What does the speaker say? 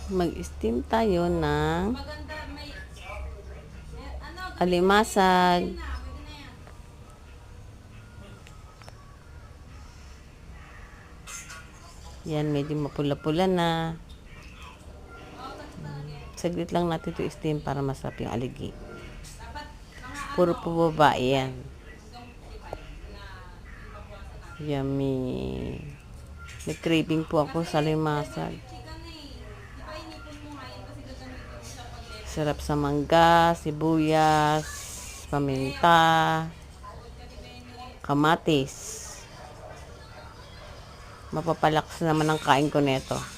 Mag-steam tayo ng alimasag. Yan, medyo mapula-pula na. Saglit lang natin ito steam para masarap yung aligi. Puro po babae yan. Yummy. May craving po ako sa alimasag. Sarap sa mangga, sibuyas, paminta, kamatis. Mapapalakas naman ang kain ko nito.